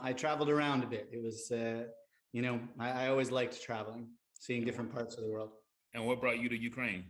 I traveled around a bit. It was, I always liked traveling, seeing different parts of the world. And what brought you to Ukraine?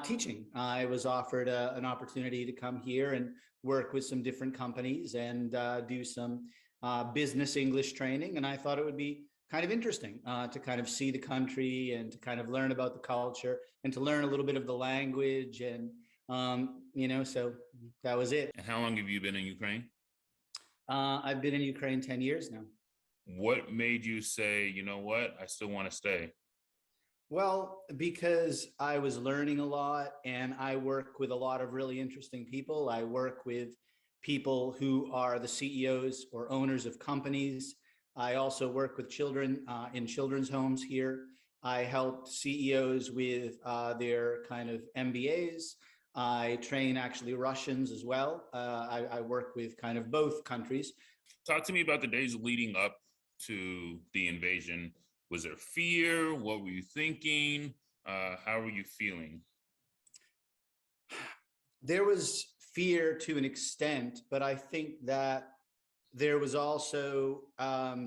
Teaching. I was offered an opportunity to come here and work with some different companies and do some business English training. And I thought it would be kind of interesting to kind of see the country and to kind of learn about the culture and to learn a little bit of the language. And, so that was it. And how long have you been in Ukraine? I've been in Ukraine 10 years now. What made you say, you know what, I still want to stay? Well, because I was learning a lot and I work with a lot of really interesting people. I work with people who are the CEOs or owners of companies. I also work with children in children's homes here. I help CEOs with their kind of MBAs. I train actually Russians as well. I work with kind of both countries. Talk to me about the days leading up to the invasion. Was there fear? What were you thinking? How were you feeling? There was fear to an extent, but I think that there was also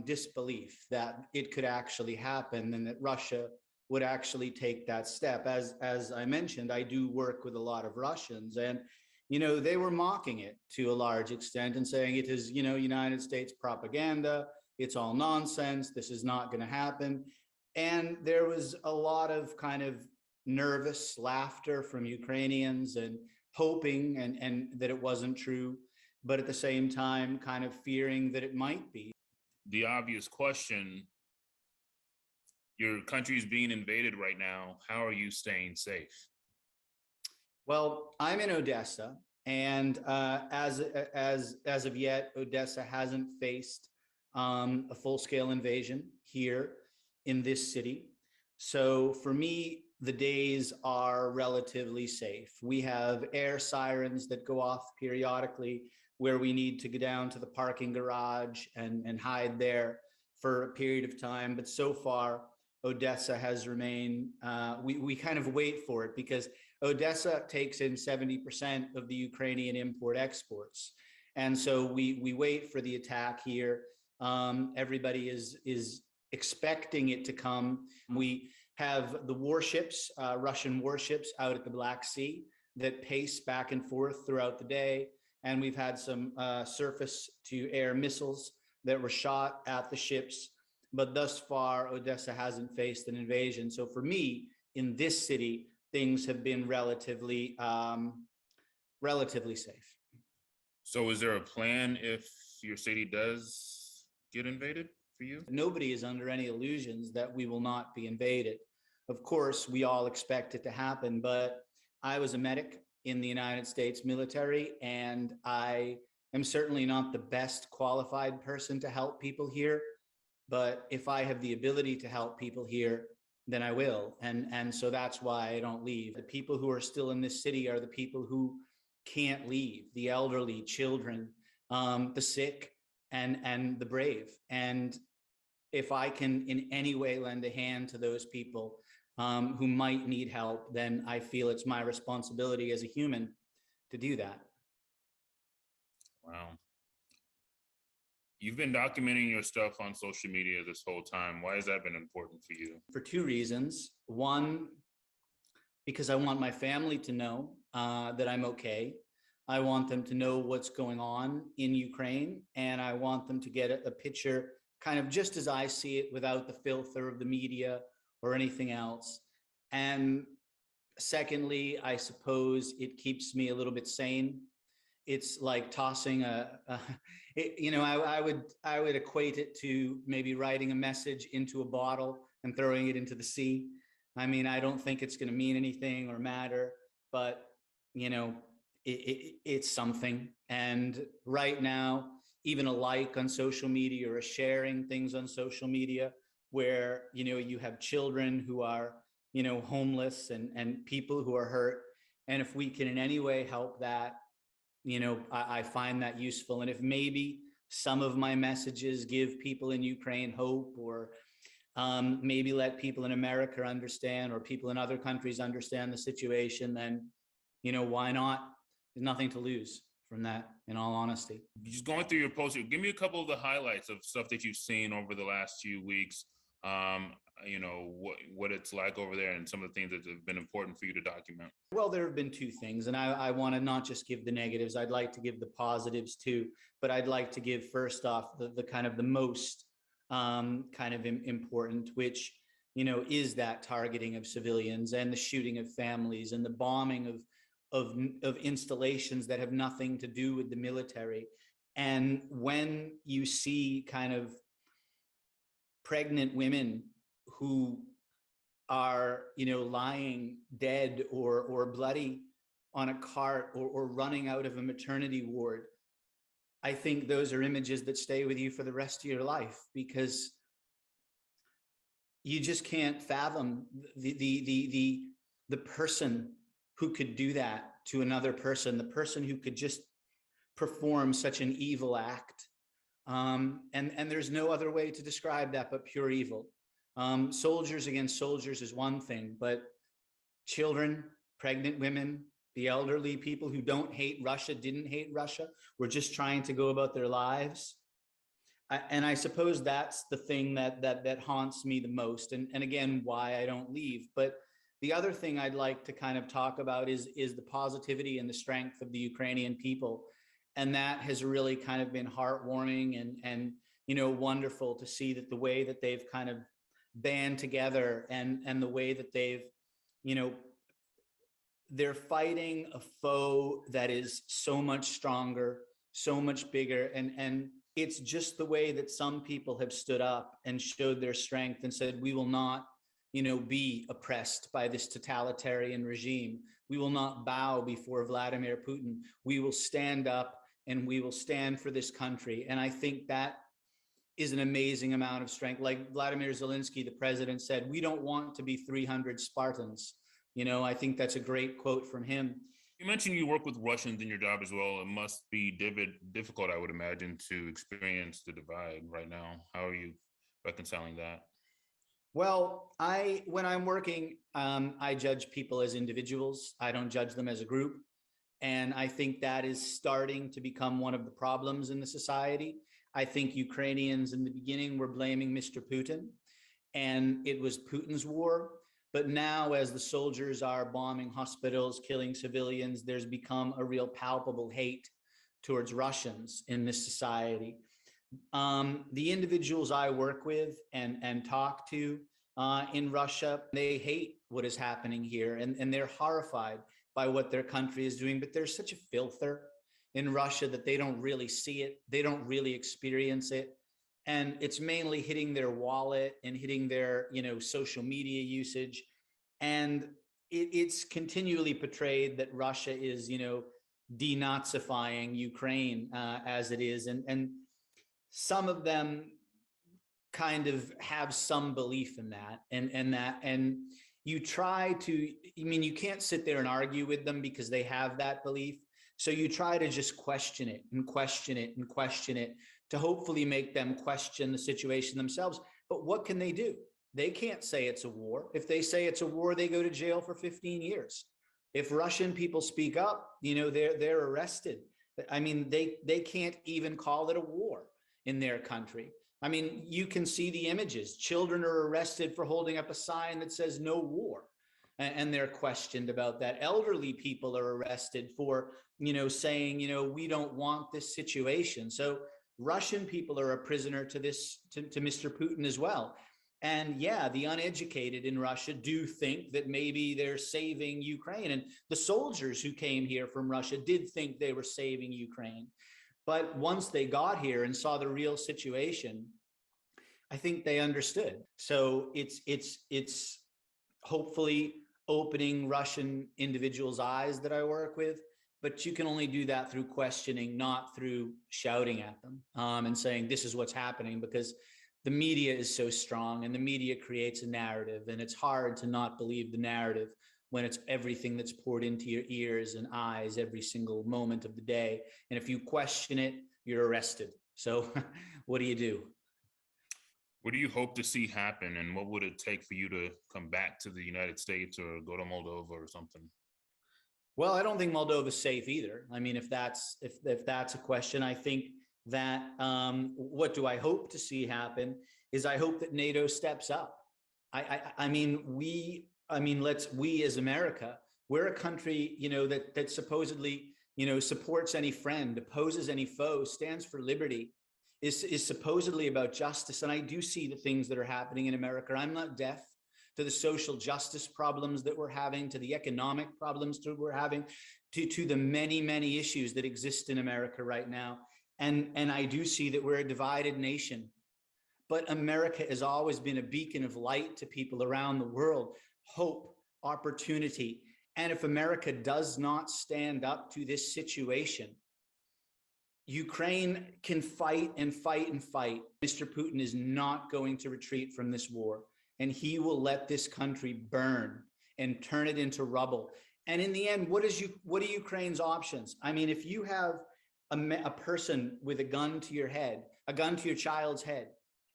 disbelief that it could actually happen and that Russia would actually take that step. As I mentioned, I do work with a lot of Russians, and they were mocking it to a large extent and saying it is United States propaganda. It's all nonsense. This is not going to happen. And there was a lot of kind of nervous laughter from Ukrainians and hoping and that it wasn't true, but at the same time, kind of fearing that it might be. The obvious question, your country is being invaded right now. How are you staying safe? Well, I'm in Odessa, and as of yet, Odessa hasn't faced a full-scale invasion here in this city. So for me, the days are relatively safe. We have air sirens that go off periodically where we need to go down to the parking garage and hide there for a period of time. But so far, Odessa has remained, we kind of wait for it because Odessa takes in 70% of the Ukrainian import exports. And so we wait for the attack here. Everybody is expecting it to come. We have the warships, Russian warships out at the Black Sea that pace back and forth throughout the day. And we've had some surface to air missiles that were shot at the ships. But thus far, Odessa hasn't faced an invasion. So for me, in this city, things have been relatively safe. So is there a plan if your city does get invaded for you? Nobody is under any illusions that we will not be invaded. Of course, we all expect it to happen, but I was a medic in the United States military, and I am certainly not the best qualified person to help people here. But if I have the ability to help people here, then I will. And so that's why I don't leave. The people who are still in this city are the people who can't leave, the elderly, children, the sick, and the brave. And if I can in any way lend a hand to those people who might need help, then I feel it's my responsibility as a human to do that. Wow. You've been documenting your stuff on social media this whole time. Why has that been important for you? For two reasons. One, because I want my family to know that I'm okay. I want them to know what's going on in Ukraine, and I want them to get a picture kind of just as I see it without the filter of the media or anything else. And secondly, I suppose it keeps me a little bit sane. It's like tossing I would equate it to maybe writing a message into a bottle and throwing it into the sea. I mean, I don't think it's going to mean anything or matter, but it's something. And right now, even a like on social media or a sharing things on social media where, you have children who are, homeless and people who are hurt. And if we can in any way help that, I find that useful. And if maybe some of my messages give people in Ukraine hope, or maybe let people in America understand, or people in other countries understand the situation, then, why not? There's nothing to lose from that. in all honesty. Just going through your poster, give me a couple of the highlights of stuff that you've seen over the last few weeks. What it's like over there and some of the things that have been important for you to document. Well, there have been two things, and I want to not just give the negatives. I'd like to give the positives too, but I'd like to give first off the kind of the most kind of important, which is that targeting of civilians and the shooting of families and the bombing of installations that have nothing to do with the military. And when you see kind of pregnant women who are lying dead or bloody on a cart or running out of a maternity ward, I think those are images that stay with you for the rest of your life, because you just can't fathom the person who could do that to another person, the person who could just perform such an evil act. And there's no other way to describe that but pure evil. Soldiers against soldiers is one thing, but children, pregnant women, the elderly, people who don't hate Russia, didn't hate Russia, were just trying to go about their lives. And I suppose that's the thing that haunts me the most. And again, why I don't leave. But the other thing I'd like to kind of talk about is the positivity and the strength of the Ukrainian people. And that has really kind of been heartwarming and wonderful to see that the way that they've kind of band together and the way that they've, they're fighting a foe that is so much stronger, so much bigger. And it's just the way that some people have stood up and showed their strength and said, we will not, be oppressed by this totalitarian regime. We will not bow before Vladimir Putin. We will stand up and we will stand for this country. And I think that is an amazing amount of strength. Like Vladimir Zelensky, the president, said, we don't want to be 300 Spartans. I think that's a great quote from him. You mentioned you work with Russians in your job as well. It must be difficult, I would imagine, to experience the divide right now. How are you reconciling that? Well, when I'm working, I judge people as individuals. I don't judge them as a group. And I think that is starting to become one of the problems in the society. I think Ukrainians in the beginning were blaming Mr. Putin, and it was Putin's war. But now, as the soldiers are bombing hospitals, killing civilians, there's become a real palpable hate towards Russians in this society. The individuals I work with and talk to in Russia, they hate what is happening here, and they're horrified by what their country is doing. But there's such a filter in Russia that they don't really see it. They don't really experience it. And it's mainly hitting their wallet and hitting their, social media usage. And it's continually portrayed that Russia is, denazifying Ukraine as it is. And some of them kind of have some belief in that and you try to, you can't sit there and argue with them because they have that belief. So you try to just question it and question it and question it to hopefully make them question the situation themselves. But what can they do? They can't say it's a war. If they say it's a war, they go to jail for 15 years. If Russian people speak up, they're arrested. They can't even call it a war in their country. You can see the images. Children are arrested for holding up a sign that says no war, and they're questioned about that. Elderly people are arrested for, saying, we don't want this situation. So Russian people are a prisoner to Mr. Putin as well. And yeah, the uneducated in Russia do think that maybe they're saving Ukraine. And the soldiers who came here from Russia did think they were saving Ukraine. But once they got here and saw the real situation, I think they understood. So it's hopefully opening Russian individuals' eyes that I work with, but you can only do that through questioning, not through shouting at them and saying this is what's happening, because the media is so strong and the media creates a narrative, and it's hard to not believe the narrative when it's everything that's poured into your ears and eyes every single moment of the day. And if you question it, you're arrested. So what do you do? What do you hope to see happen, and what would it take for you to come back to the United States or go to Moldova or something? Well, I don't think Moldova's safe either. I mean, if that's a question, I think that what do I hope to see happen is I hope that NATO steps up. I mean, we as America, we're a country, that supposedly, supports any friend, opposes any foe, stands for liberty, is supposedly about justice. And I do see the things that are happening in America. I'm not deaf to the social justice problems that we're having, to the economic problems that we're having, to the many, many issues that exist in America right now. And I do see that we're a divided nation. But America has always been a beacon of light to people around the world, hope, opportunity. And if America does not stand up to this situation, Ukraine can fight and fight and fight. Mr. Putin is not going to retreat from this war, and he will let this country burn and turn it into rubble. And in the end, what are Ukraine's options? I mean, if you have a person with a gun to your head, a gun to your child's head,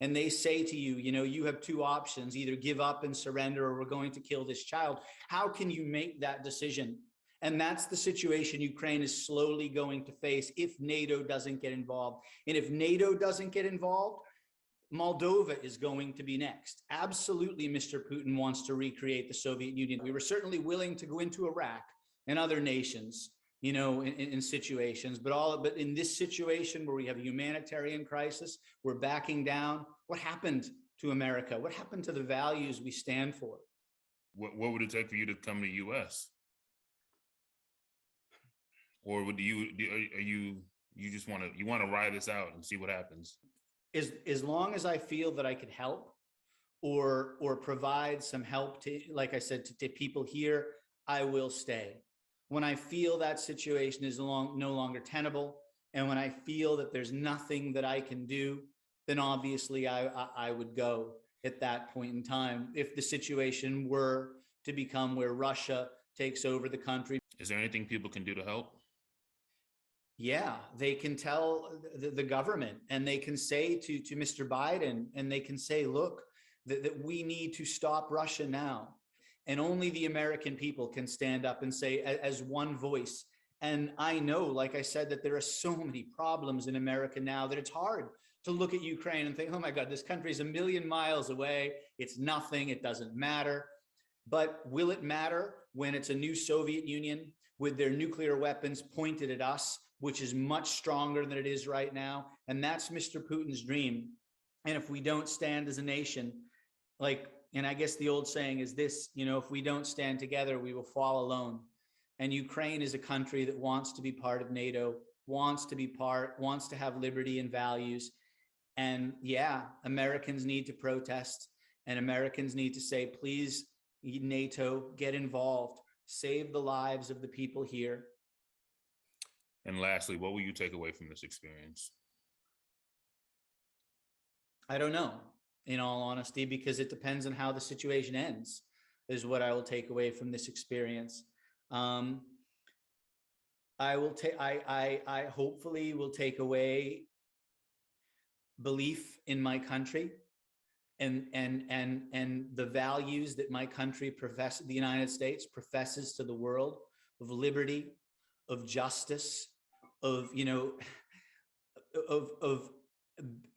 and they say to you, you have two options, either give up and surrender or we're going to kill this child, how can you make that decision? And that's the situation Ukraine is slowly going to face if NATO doesn't get involved. And if NATO doesn't get involved, Moldova is going to be next. Absolutely, Mr. Putin wants to recreate the Soviet Union. We were certainly willing to go into Iraq and other nations, in situations, but in this situation where we have a humanitarian crisis, we're backing down. What happened to America? What happened to the values we stand for? What would it take for you to come to the U.S.? Or would you just want to ride this out and see what happens? As long as I feel that I could help or provide some help to, like I said, to people here, I will stay. When I feel that situation is no longer tenable, and when I feel that there's nothing that I can do, then obviously I would go at that point in time. If the situation were to become where Russia takes over the country. Is there anything people can do to help? Yeah, they can tell the government, and they can say to Mr. Biden, and they can say, look, that we need to stop Russia now. And only the American people can stand up and say as one voice. And I know, like I said, that there are so many problems in America now that it's hard to look at Ukraine and think, oh my God, this country is a million miles away. It's nothing. It doesn't matter. But will it matter when it's a new Soviet Union with their nuclear weapons pointed at us, which is much stronger than it is right now? And that's Mr. Putin's dream. And if we don't stand as a nation, and I guess the old saying is this, if we don't stand together, we will fall alone. And Ukraine is a country that wants to be part of NATO, wants to have liberty and values. And yeah, Americans need to protest, and Americans need to say, please, NATO, get involved, save the lives of the people here. And lastly, what will you take away from this experience? I don't know, in all honesty, because it depends on how the situation ends, is what I will take away from this experience. I hopefully will take away belief in my country and the values that my country the United States professes to the world, of liberty, of justice, of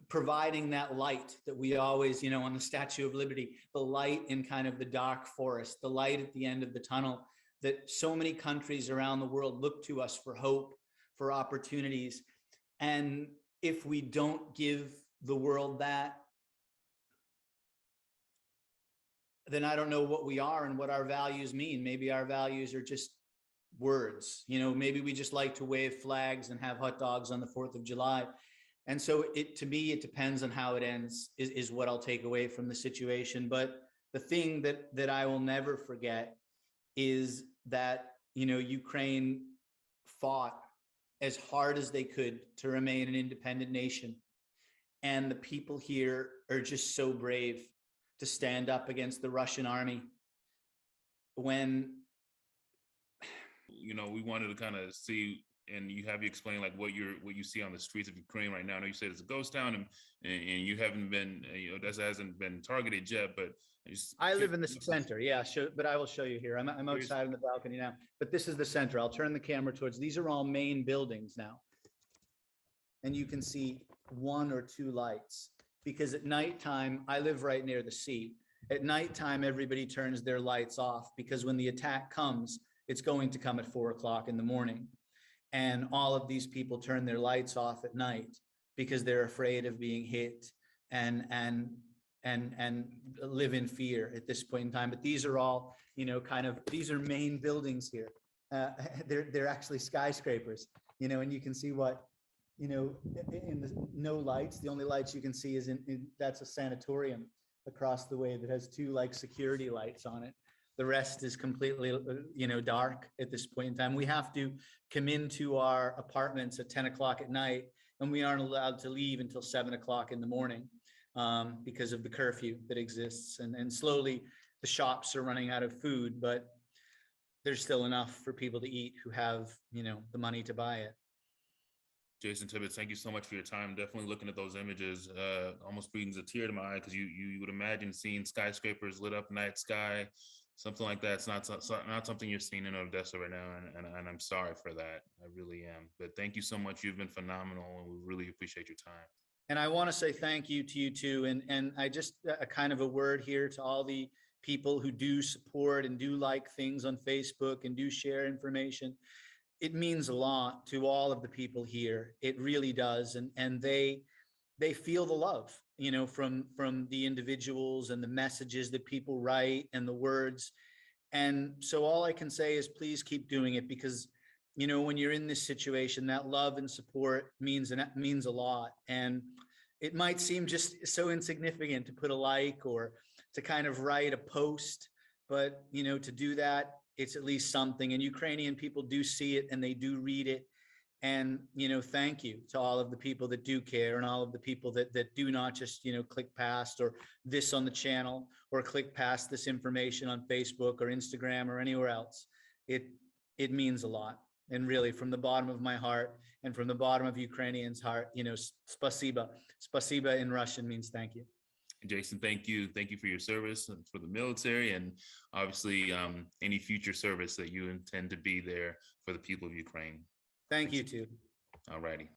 providing that light that we always, on the Statue of Liberty, the light in kind of the dark forest, the light at the end of the tunnel, that so many countries around the world look to us for hope, for opportunities. And if we don't give the world that, then I don't know what we are and what our values mean. Maybe our values are just words. Maybe we just like to wave flags and have hot dogs on the 4th of July. And so to me, it depends on how it ends, is what I'll take away from the situation. But the thing that I will never forget is that, Ukraine fought as hard as they could to remain an independent nation. And the people here are just so brave to stand up against the Russian army. When we wanted to kind of see and you have you explain like what you see on the streets of Ukraine right now. I know you said it's a ghost town, and you haven't been, Odessa hasn't been targeted yet, but I live in the center. Yeah, but I will show you here. I'm outside on the balcony now, but this is the center. I'll turn the camera towards, these are all main buildings now. And you can see one or two lights, because at nighttime, I live right near the sea. At nighttime, everybody turns their lights off, because when the attack comes, it's going to come at 4 o'clock in the morning. And all of these people turn their lights off at night because they're afraid of being hit and live in fear at this point in time. But these are all, these are main buildings here. They're actually skyscrapers, and you can see what, in the no lights. The only lights you can see is that's a sanatorium across the way that has two like security lights on it. The rest is completely, dark at this point in time. We have to come into our apartments at 10 o'clock at night, and we aren't allowed to leave until 7 o'clock in the morning because of the curfew that exists. And slowly the shops are running out of food, but there's still enough for people to eat who have, the money to buy it. Jason Tibbetts, thank you so much for your time. Definitely looking at those images, almost brings a tear to my eye, because you would imagine seeing skyscrapers lit up, night sky, something like that. It's not something you're seeing in Odessa right now, and I'm sorry for that. I really am. But thank you so much. You've been phenomenal, and we really appreciate your time. And I want to say thank you to you too. And I just a kind of a word here to all the people who do support and do like things on Facebook and do share information. It means a lot to all of the people here. It really does. And they feel the love, from the individuals and the messages that people write and the words. And so all I can say is please keep doing it, because, when you're in this situation, that love and support means a lot. And it might seem just so insignificant to put a like or to kind of write a post, but, to do that, it's at least something. And Ukrainian people do see it and they do read it. And, thank you to all of the people that do care, and all of the people that do not just, click past or this on the channel, or click past this information on Facebook or Instagram or anywhere else. It means a lot. And really, from the bottom of my heart and from the bottom of Ukrainians' heart, spasiba. Spasiba in Russian means thank you. Jason, thank you. Thank you for your service and for the military, and obviously any future service that you intend to be there for the people of Ukraine. Thank you too. All righty.